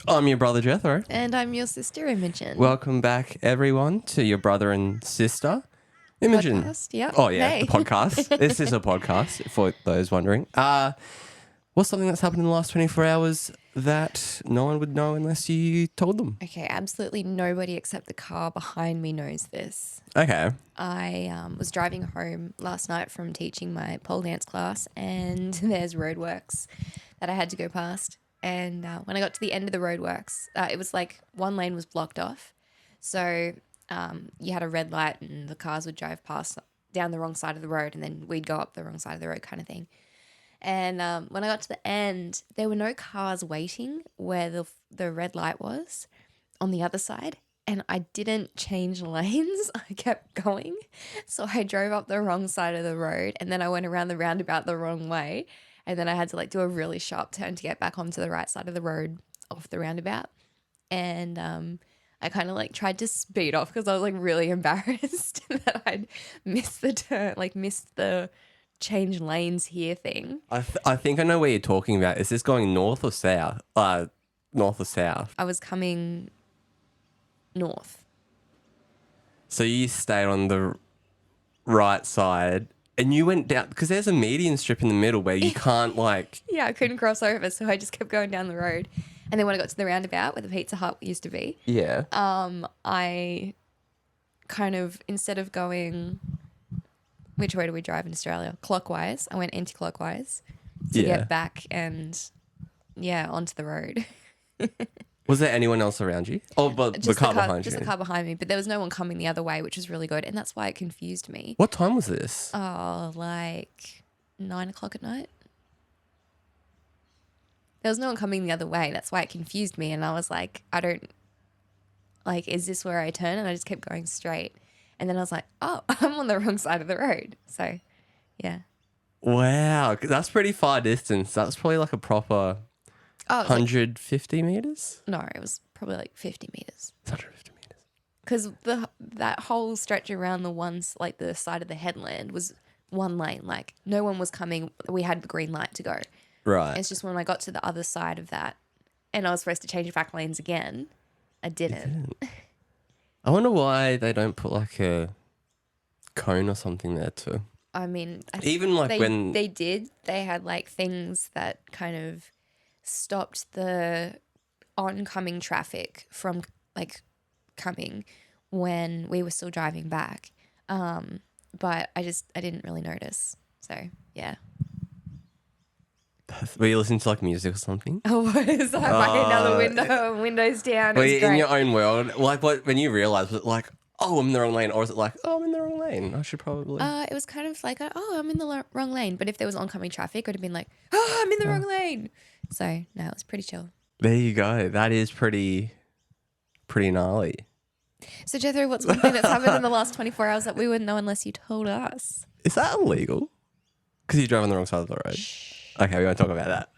I'm your brother Jethro. And I'm your sister, Imogen. Welcome back, everyone, to your brother and sister, Imogen. Podcast, yep. Oh, yeah, Hey. the podcast. This is a podcast, for those wondering. What's something that's happened in the last 24 hours that no one would know unless you told them? Okay, absolutely nobody except the car behind me knows this. Okay. I was driving home last night from teaching my pole dance class, and there's roadworks that I had to go past. And when I got to the end of the roadworks, it was like one lane was blocked off. So you had a red light and the cars would drive past down the wrong side of the road, and then we'd go up the wrong side of the road kind of thing. And when I got to the end, there were no cars waiting where the red light was on the other side. And I didn't change lanes. I kept going. So I drove up the wrong side of the road, and then I went around the roundabout the wrong way. And then I had to do a really sharp turn to get back onto the right side of the road off the roundabout. And I kind of tried to speed off because I was really embarrassed that I'd missed the turn, missed the change lanes here thing. I think I know where you're talking about. Is this going north or south? North or south? I was coming north. So you stayed on the right side and you went down, because there's a median strip in the middle where you can't Yeah, I couldn't cross over, so I just kept going down the road. And then when I got to the roundabout where the Pizza Hut used to be, Yeah. I kind of, instead of going, which way do we drive in Australia? Clockwise. I went anti-clockwise to get back and, onto the road. Was there anyone else around you? Oh, but the car behind you. Just the car behind me, but there was no one coming the other way, which was really good, and that's why it confused me. What time was this? Oh, 9 o'clock at night. There was no one coming the other way. That's why it confused me, and I was like, I don't, is this where I turn? And I just kept going straight. And then I was like, oh, I'm on the wrong side of the road. So, yeah. Wow, that's pretty far distance. That's probably a proper 150 meters? No, it was probably 50 meters. 150 meters. Because that whole stretch around the side of the headland was one lane. No one was coming. We had the green light to go. Right. It's just when I got to the other side of that and I was supposed to change back lanes again, I didn't. I wonder why they don't put a cone or something there too. I mean, even when they did, they had things that kind of stopped the oncoming traffic from coming when we were still driving back. But I didn't really notice. So yeah. Were you listening to music or something? Oh, what is that? Another windows down. Were you in your own world? When you realised, was it oh, I'm in the wrong lane? Or was it oh, I'm in the wrong lane? I should probably... It was kind of oh, I'm in the wrong lane. But if there was oncoming traffic, it would have been oh, I'm in the wrong lane. So, no, it was pretty chill. There you go. That is pretty gnarly. So, Jethro, what's one thing that's happened in the last 24 hours that we wouldn't know unless you told us? Is that illegal? Because you drove on the wrong side of the road. Okay, we won't talk about that.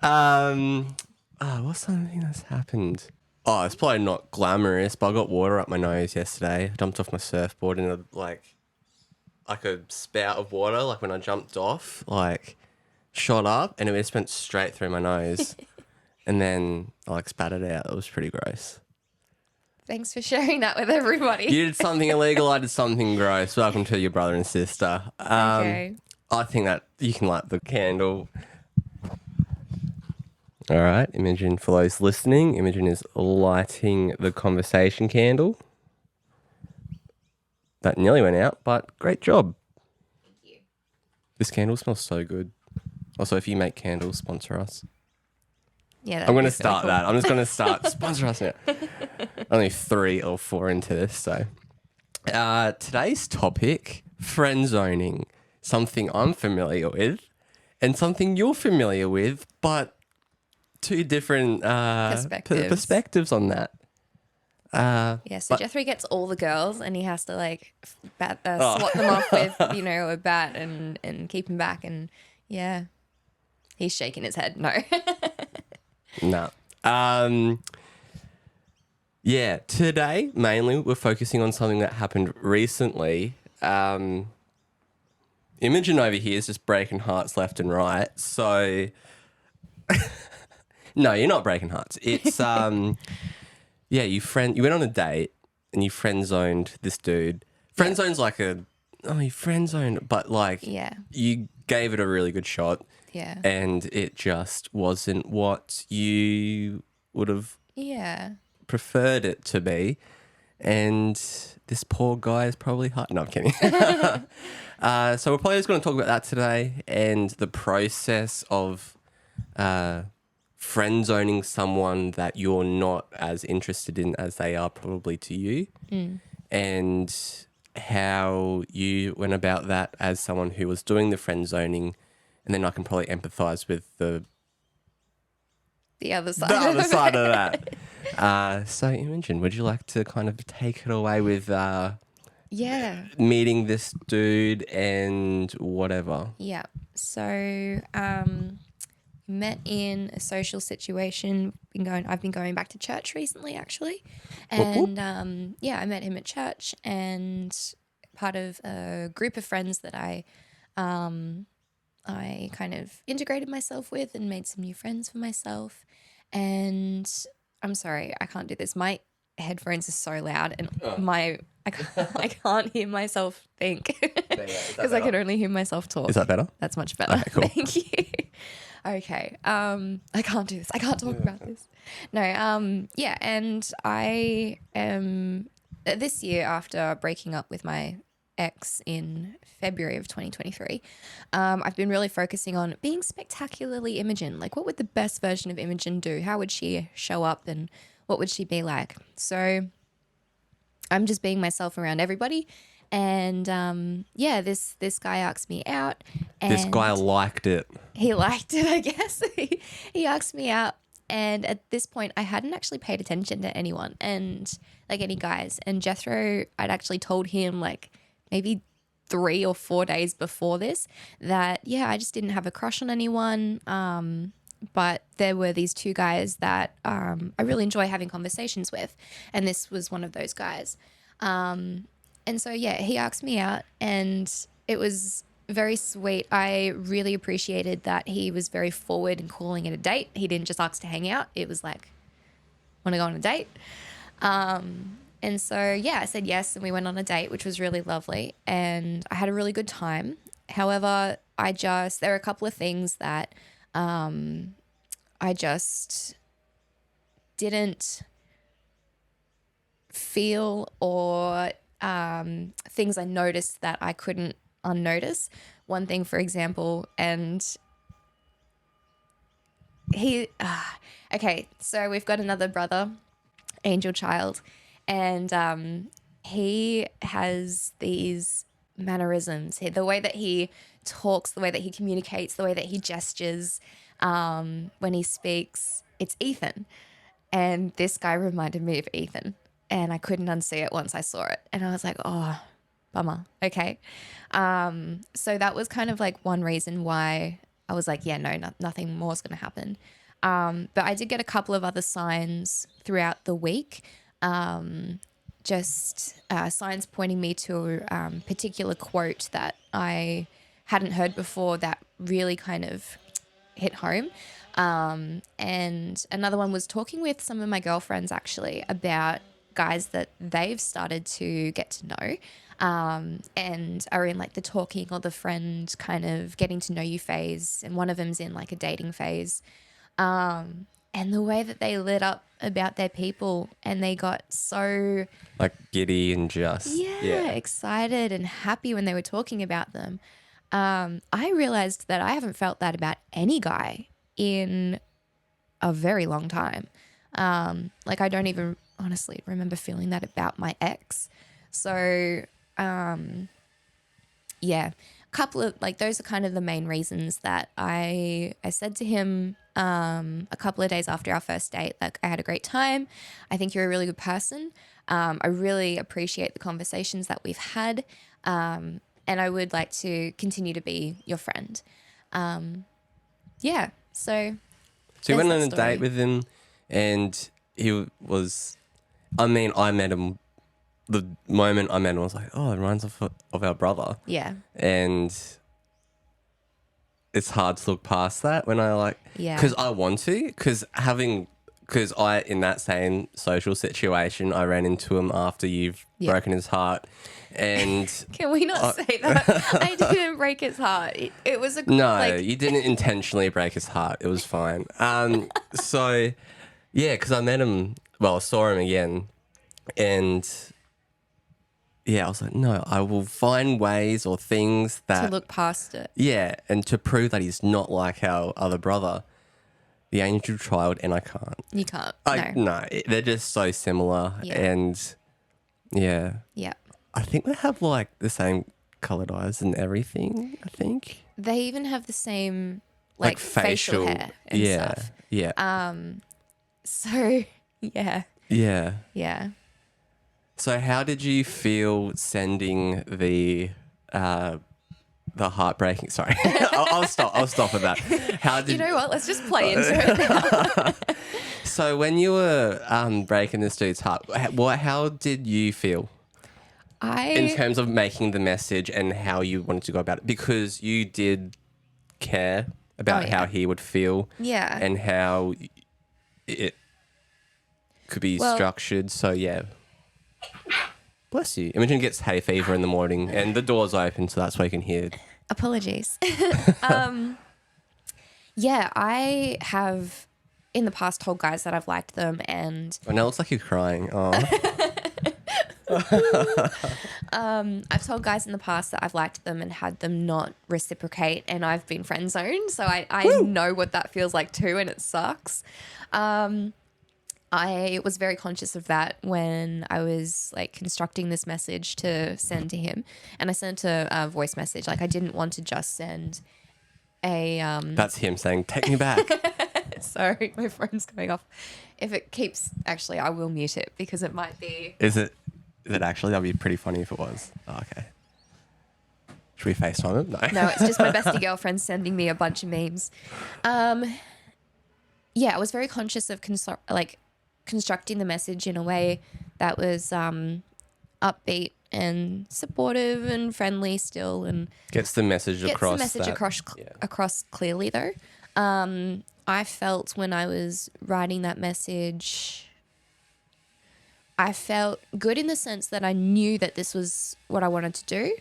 What's something that's happened? Oh, it's probably not glamorous, but I got water up my nose yesterday. I jumped off my surfboard in a spout of water, when I jumped off, shot up, and it just went straight through my nose. And then I spat it out. It was pretty gross. Thanks for sharing that with everybody. You did something illegal, I did something gross. Welcome to your brother and sister. Okay. I think that you can light the candle. All right, Imogen, for those listening, Imogen is lighting the conversation candle. That nearly went out, but great job. Thank you. This candle smells so good. Also, if you make candles, sponsor us. Yeah, I'm going to start that. I'm just going to start. Sponsor us now. Only 3 or 4 into this, so. Today's topic, friend zoning. Something I'm familiar with and something you're familiar with, but 2 different perspectives on that. So Jethro gets all the girls and he has to swat them off with, a bat and keep them back. And yeah, he's shaking his head. No. No. Today mainly we're focusing on something that happened recently. Imogen over here is just breaking hearts left and right. So No, you're not breaking hearts. It's yeah, you went on a date and you friend zoned this dude. Friend zone's like you friend zoned, but like Yeah. you gave it a really good shot Yeah. and it just wasn't what you would have Yeah. preferred it to be. And this poor guy is probably hurt. No, I'm kidding. So we're probably just going to talk about that today and the process of friend zoning someone that you're not as interested in as they are probably to you, and how you went about that as someone who was doing the friend zoning, and then I can probably empathize with the The the other other side side. of that. So Imogen, would you like to kind of take it away with Yeah. meeting this dude and whatever? Yeah. So, met in a social situation. I've been going back to church recently, actually, Whoop, whoop. and yeah, I met him at church, and part of a group of friends that I kind of integrated myself with and made some new friends for myself. And I'm sorry, I can't do this. My headphones are so loud, and I can't hear myself think because I can only hear myself talk. Is that better? That's much better. Okay, cool. Thank you. Okay. I can't do this. I can't talk about this. No. Yeah. And I am this year, after breaking up with my ex in February of 2023, I've been really focusing on being spectacularly Imogen. Like, what would the best version of Imogen do? How would she show up, and what would she be like? So I'm just being myself around everybody. And yeah, this guy asked me out. And This guy liked it. he liked it, I guess. He asked me out. And at this point, I hadn't actually paid attention to anyone and like any guys. And Jethro, I'd actually told him like maybe 3 or 4 days before this that, yeah, I just didn't have a crush on anyone. But there were these 2 guys that I really enjoy having conversations with. And this was one of those guys. And so, yeah, he asked me out and it was very sweet. I really appreciated that he was very forward in calling it a date. He didn't just ask to hang out. It was like, want to go on a date? And so, yeah, I said yes, and we went on a date, which was really lovely. And I had a really good time. However, there are a couple of things that I just didn't feel, or things I noticed that I couldn't unnotice. One thing, for example, and okay, so we've got another brother, Angel Child, and he has these mannerisms. The way that he talks, the way that he communicates, the way that he gestures when he speaks, it's Ethan. And this guy reminded me of Ethan. And I couldn't unsee it once I saw it. And I was like, oh, bummer. Okay. So that was kind of like one reason why I was like, yeah, nothing more is going to happen. But I did get a couple of other signs throughout the week. Just signs pointing me to a particular quote that I hadn't heard before that really kind of hit home. And another one was talking with some of my girlfriends actually about guys that they've started to get to know, and are in like the talking or the friend kind of getting to know you phase. And one of them's in like a dating phase. And the way that they lit up about their people, and they got so Like giddy and just excited and happy when they were talking about them. I realized that I haven't felt that about any guy in a very long time. Like I don't even honestly remember feeling that about my ex. So, yeah, a couple of like those are kind of the main reasons that I said to him a couple of days after our first date, like, I had a great time. I think you're a really good person. I really appreciate the conversations that we've had. And I would like to continue to be your friend. Yeah. So you went on there's a that date story. with him, and he was. I mean, I met him. The moment I met him, I was like, "Oh, it reminds of our brother." Yeah. And it's hard to look past that when I like, Yeah. because I want to, because I, in that same social situation, I ran into him after you've Yeah. broken his heart. And Can we not say that? I didn't break his heart. It was a no, like, you didn't intentionally break his heart. It was fine. So yeah, because I met him, well, I saw him again, and yeah, I was like, no, I will find ways or things to that, look past it. yeah, and to prove that he's not like our other brother, the angel child, and I can't. You can't. No, they're just so similar, Yeah. and yeah, Yeah. I think they have like the same colored eyes and everything. I think They even have the same like facial hair and yeah, stuff. yeah, So yeah. yeah. Yeah. So how did you feel sending the heartbreaking? Sorry, I'll stop. I'll stop with that. How did You know what? Let's just play into it now. So when you were breaking this dude's heart, how did you feel in terms of making the message and how you wanted to go about it? Because you did care about yeah. how he would feel, Yeah. and how it could be Well- structured. So yeah. Bless you. Imogen gets hay fever in the morning and the door's open, so that's why you can hear. Apologies. Yeah, I have in the past told guys that I've liked them, and Oh, now it looks like you're crying. Oh. I've told guys in the past that I've liked them and had them not reciprocate, and I've been friend zoned, so I know what that feels like too, and it sucks. I was very conscious of that when I was like constructing this message to send to him, and I sent a voice message. Like I didn't want to just send a That's him saying, "Take me back." Sorry, my phone's going off. If it keeps, actually, I will mute it because it might be. Is it actually? That'd be pretty funny if it was. Oh, okay. Should we FaceTime him? No. No, it's just my bestie girlfriend sending me a bunch of memes. Yeah, I was very conscious of constructing the message in a way that was upbeat and supportive and friendly still, and Gets the message gets across. the message across clearly though. I felt when I was writing that message, I felt good in the sense that I knew that this was what I wanted to do,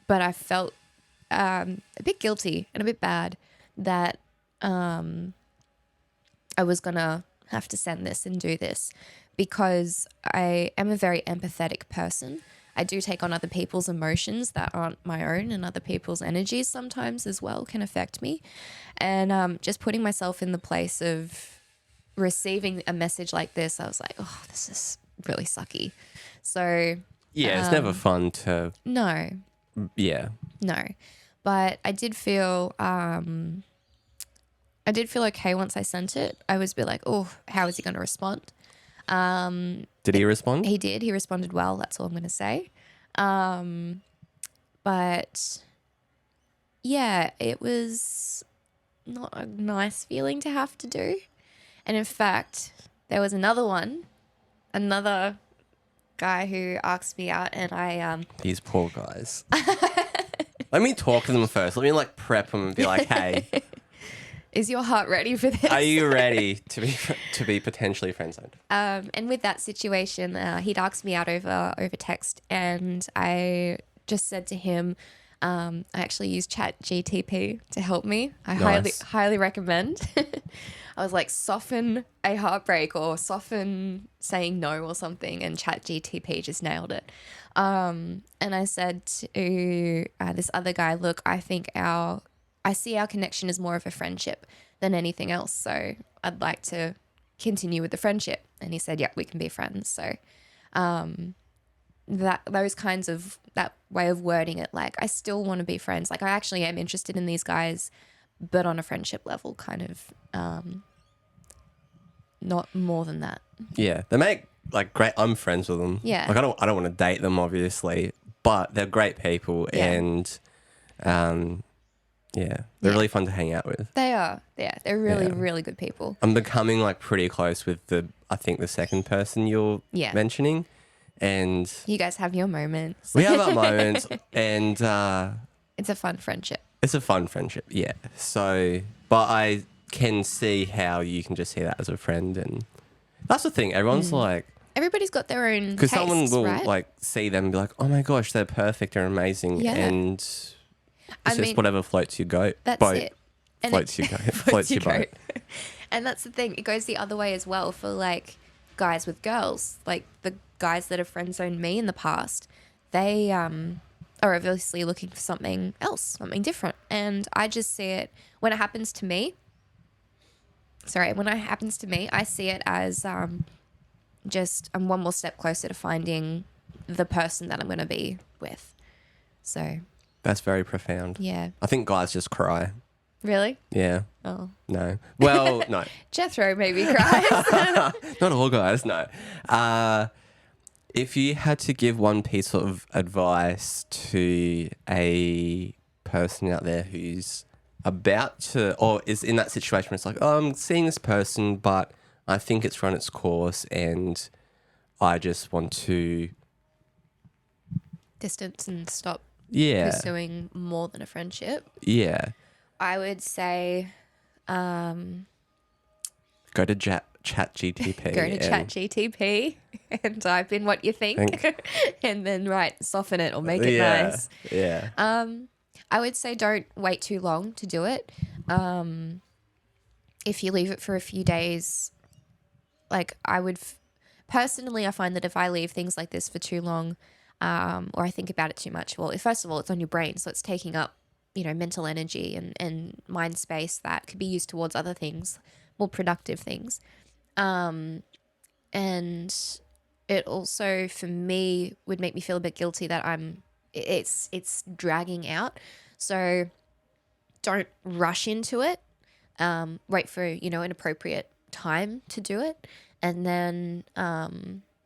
but I felt a bit guilty and a bit bad that I was going to have to send this and do this, because I am a very empathetic person. I do take on other people's emotions that aren't my own, and other people's energies sometimes as well can affect me. And just putting myself in the place of receiving a message like this, I was like, oh, this is really sucky. So Yeah, it's never fun to. no, Yeah. but I did feel okay once I sent it. I was a bit like, oh, how is he going to respond? Did he respond? He did. He responded well. That's all I'm going to say. But yeah, it was not a nice feeling to have to do. And in fact, there was another guy who asked me out, and I These poor guys. Let me talk to them first. Let me like prep them and be like, "Hey, is your heart ready for this? are you ready to be potentially friend zoned?" And with that situation, he'd asked me out over text, and I just said to him, I actually use Chat GTP to help me. I Nice. highly recommend. I was like, soften a heartbreak or soften saying no or something, and Chat GTP just nailed it. And I said to this other guy, look, I see our connection as more of a friendship than anything else. So I'd like to continue with the friendship. And he said, yeah, we can be friends. So that way of wording it, like I still want to be friends. Like I actually am interested in these guys, but on a friendship level, kind of not more than that. Yeah, they make like great. I'm friends with them. Yeah. Like I don't want to date them, obviously, but they're great people, Yeah. and yeah, they're really fun to hang out with. They are. Yeah, they're really, Yeah. really good people. I'm becoming like pretty close with I think the second person you're mentioning, and You guys have your moments. we have our moments, and It's a fun friendship. It's a fun friendship, yeah. So, but I can see how you can just see that as a friend, and that's the thing. Everyone's like, Everybody's got their own because tastes, someone will right? like see them and be like, oh my gosh, they're perfect, they're amazing, Yeah. and it's I just mean, whatever floats your boat. that's boat. it. And Floats it your boat. Floats your boat. And that's the thing. It goes the other way as well for like guys with girls. Like the guys that have friend zoned me in the past, they are obviously looking for something else, something different. And I just see it when it happens to me. Sorry, when it happens to me, I see it as just I'm one more step closer to finding the person that I'm going to be with. So, That's very profound. yeah. I think guys just cry. Really? Yeah. Oh. No. Well, no. Jethro maybe cries. Not all guys, no. If you had to give one piece of advice to a person out there who's about to, or is in that situation where it's like, oh, I'm seeing this person, but I think it's run its course and I just want to, Distance and stop yeah, pursuing more than a friendship. yeah. I would say Go to Chat GTP. go to ChatGTP and type in what you think. And then soften it or make it nice. Yeah. I would say don't wait too long to do it. If you leave it for a few days, like I would personally, I find that if I leave things like this for too long, or I think about it too much, well, first of all, it's on your brain, so it's taking up, mental energy and mind space that could be used towards other things, more productive things. And it also, for me, would make me feel a bit guilty that it's dragging out. So don't rush into it. Wait for, an appropriate time to do it. And then,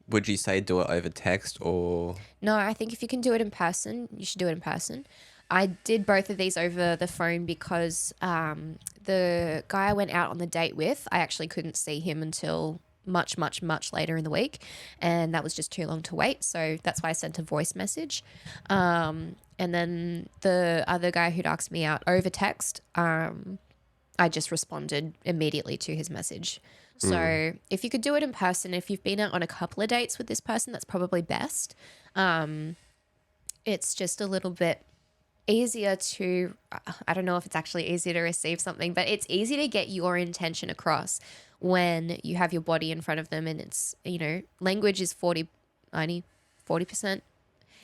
Would you say do it over text or? no, I think if you can do it in person, you should do it in person. I did both of these over the phone because the guy I went out on the date with, I actually couldn't see him until much, much, much later in the week. And that was just too long to wait. So that's why I sent a voice message. And then the other guy who'd asked me out over text, I just responded immediately to his message. So if you could do it in person, if you've been out on a couple of dates with this person, that's probably best. It's just a little bit easier to, I don't know if it's actually easier to receive something, but it's easy to get your intention across when you have your body in front of them and it's, language is 40%.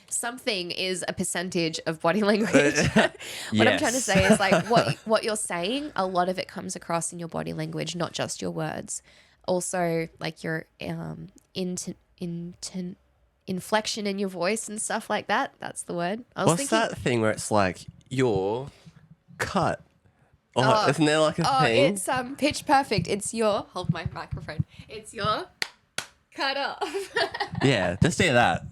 Something is a percentage of body language. What I'm trying to say is like what you're saying, a lot of it comes across in your body language, not just your words. Also like your inflection in your voice and stuff like that. That's the word. What's that thing where it's like your cut? Oh, isn't there like a thing? It's pitch perfect. It's your, hold my microphone. It's your cut off. Yeah, just do that.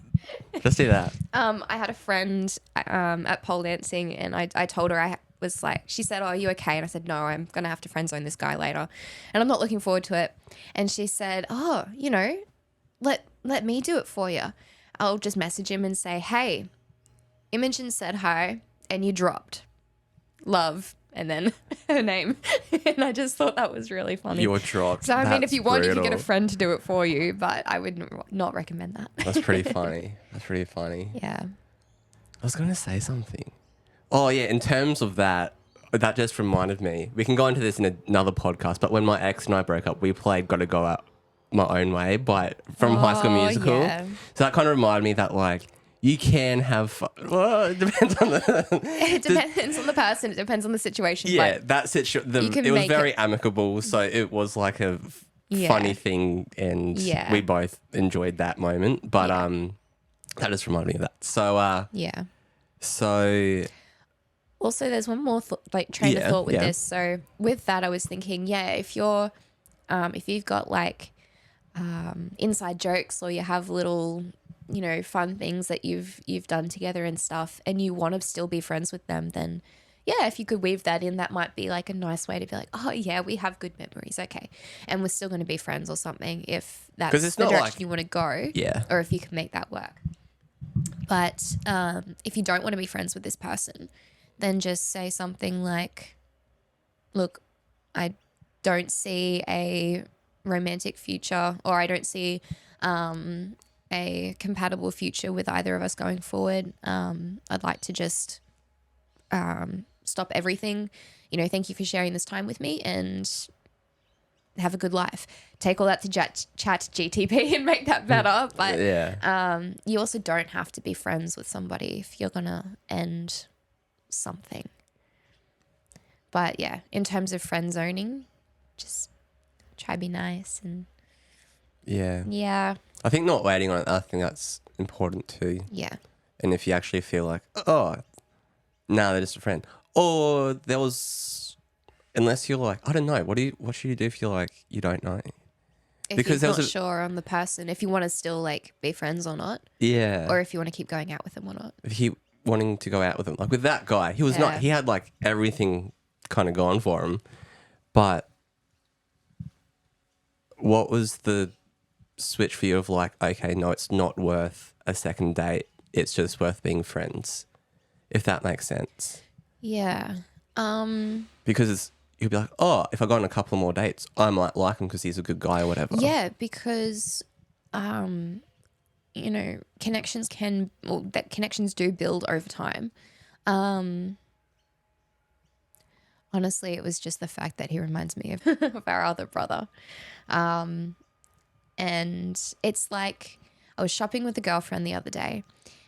Just do that. I had a friend at pole dancing and I told her, I was like, she said, oh, are you okay? And I said, no, I'm going to have to friend zone this guy later. And I'm not looking forward to it. And she said, oh, let me do it for you. I'll just message him and say, hey, Imogen said hi and you dropped love and then her name. And I just thought that was really funny. You're dropped. So, I mean, if you want, you brutal. can get a friend to do it for you, but I would not recommend that. That's pretty funny. That's pretty funny. Yeah. I was going to say something. Oh, yeah. In terms of that just reminded me. We can go into this in another podcast, but when my ex and I broke up, we played Gotta Go Out My Own Way from High School Musical. Yeah. So that kind of reminded me that, like, you can have fun. Well, it depends on It depends on the person. It depends on the situation. Yeah, but that situation. It was very amicable, so it was like a funny thing, and we both enjoyed that moment. But that just reminded me of that. So yeah. So also, there's one more train of thought with this. So with that, I was thinking, if you're, if you've got like inside jokes or you have little, fun things that you've done together and stuff, and you want to still be friends with them, then if you could weave that in, that might be like a nice way to be like, oh yeah, we have good memories, okay, and we're still going to be friends or something if that's the direction you want to go, or if you can make that work. But if you don't want to be friends with this person, then just say something like, look, I don't see a romantic future, or I don't see a compatible future with either of us going forward. I'd like to just stop everything. Thank you for sharing this time with me, and have a good life. Take all that to chat GTP and make that better. But you also don't have to be friends with somebody if you're going to end something. But yeah, in terms of friend zoning, just try to be nice and yeah. I think not waiting on it, I think that's important too. Yeah. And if you actually feel like, oh, nah, they're just a friend. Or there was, unless you're like, I don't know, what should you do if you're like, you don't know? If Because you're not sure on the person, if you want to still like be friends or not. Yeah. Or if you want to keep going out with them or not. If he wanting to go out with him, like with that guy, he was not, he had like everything kind of gone for him. But what was the switch for you of like, okay, no, it's not worth a second date. It's just worth being friends, if that makes sense. Yeah. Because you'll be like, oh, if I go on a couple more dates, I might like him because he's a good guy or whatever. Yeah, because, connections connections do build over time. Honestly, it was just the fact that he reminds me of our other brother. And it's like I was shopping with a girlfriend the other day,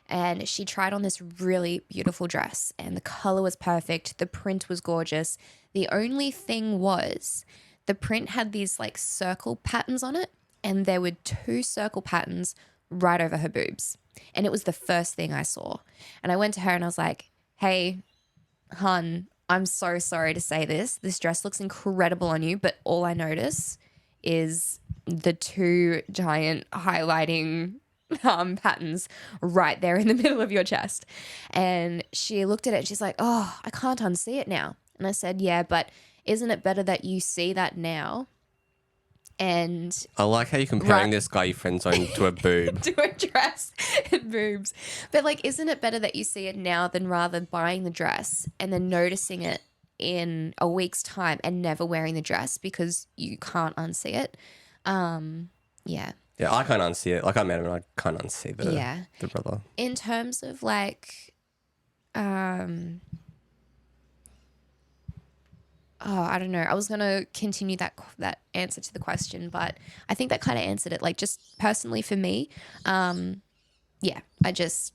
and she tried on this really beautiful dress, and the color was perfect. The print was gorgeous. The only thing was the print had these like circle patterns on it, and there were 2 circle patterns right over her boobs. And it was the first thing I saw. And I went to her and I was like, hey, hun, I'm so sorry to say this. This dress looks incredible on you, but all I notice is the 2 giant highlighting patterns right there in the middle of your chest. And she looked at it and she's like, oh, I can't unsee it now. And I said, yeah, but isn't it better that you see that now? And I like how you're comparing this guy you friend zone to a boob. to a dress and boobs. But like, isn't it better that you see it now than rather buying the dress and then noticing it in a week's time and never wearing the dress because you can't unsee it? Yeah. Yeah, I can't unsee it. Like, I met him and I can't unsee the brother. In terms of like, I don't know. I was going to continue that answer to the question, but I think that kind of answered it. Like, just personally for me, yeah, I just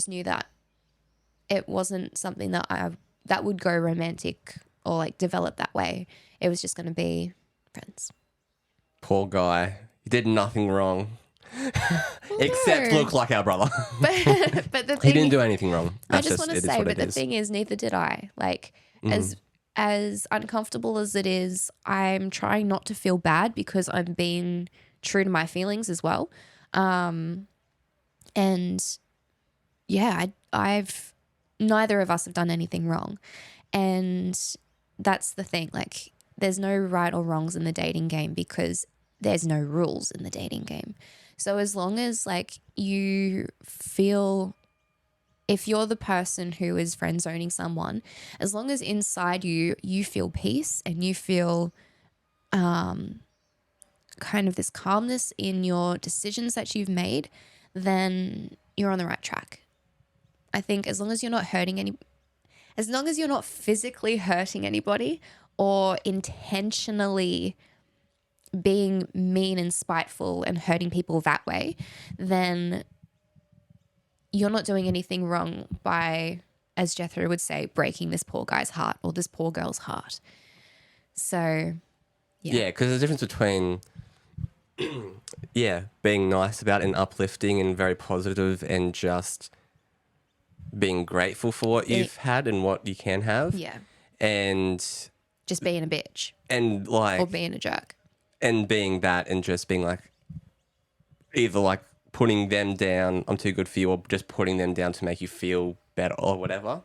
knew that it wasn't something that would go romantic or like develop that way. It was just going to be friends. Poor guy. He did nothing wrong. Except look like our brother. But the thing, he didn't do anything wrong. I just want to say, but the thing is, neither did I. Like, as uncomfortable as it is, I'm trying not to feel bad because I'm being true to my feelings as well. And yeah, I've neither of us have done anything wrong. And that's the thing. Like, there's no right or wrongs in the dating game because there's no rules in the dating game. So as long as like you feel, if you're the person who is friend zoning someone, as long as inside you feel peace and you feel kind of this calmness in your decisions that you've made, then you're on the right track. I think as long as you're not as long as you're not physically hurting anybody or intentionally being mean and spiteful and hurting people that way, then you're not doing anything wrong by, as Jethro would say, breaking this poor guy's heart or this poor girl's heart. So, yeah. Yeah, because there's a difference between, being nice about and uplifting and very positive and just being grateful for what you've had and what you can have. Yeah. And just being a bitch. And like. Or being a jerk. And being that and just being like, either like putting them down, I'm too good for you, or just putting them down to make you feel better or whatever.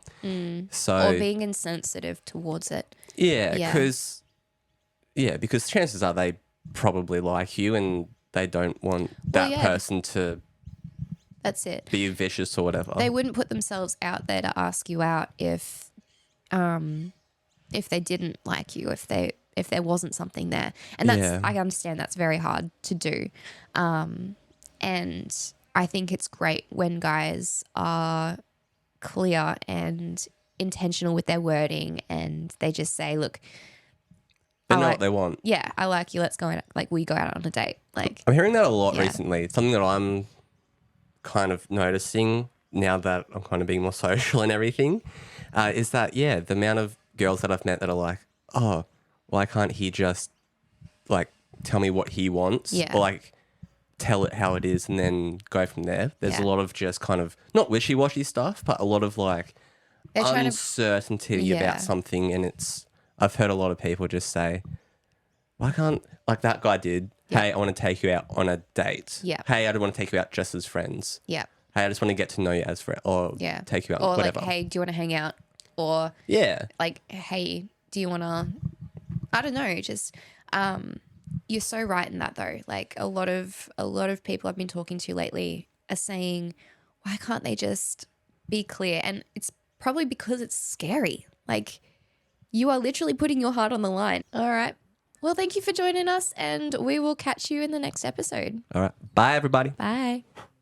So, or being insensitive towards it. Yeah, because chances are they probably like you and they don't want that person to That's it. be vicious or whatever. They wouldn't put themselves out there to ask you out if they didn't like you, if there wasn't something there. And Yeah. I understand that's very hard to do. And I think it's great when guys are clear and intentional with their wording and they just say, look, They I know like- what they want. yeah, I like you. Let's go out. Like, we go out on a date. Like, I'm hearing that a lot Yeah. recently. It's something that I'm kind of noticing now that I'm kind of being more social and everything, is that, yeah, the amount of girls that I've met that are like, oh, why can't he just like tell me what he wants? Yeah. Or like tell it how it is and then go from there. There's Yeah. a lot of just kind of not wishy-washy stuff, but a lot of like they're trying to, uncertainty Yeah. about something. And I've heard a lot of people just say, why can't, like that guy did, Yeah. hey, I want to take you out on a date. Yeah. Hey, I don't want to take you out just as friends. yeah, Hey, I just want to get to know you as friends or yeah. take you out, Or whatever. like, hey, do you want to hang out? Or Yeah. like, hey, do you want to, I don't know, just, you're so right in that though. Like a lot of people I've been talking to lately are saying, why can't they just be clear? And it's probably because it's scary. Like you are literally putting your heart on the line. All right. Well, thank you for joining us and we will catch you in the next episode. All right. Bye, everybody. Bye.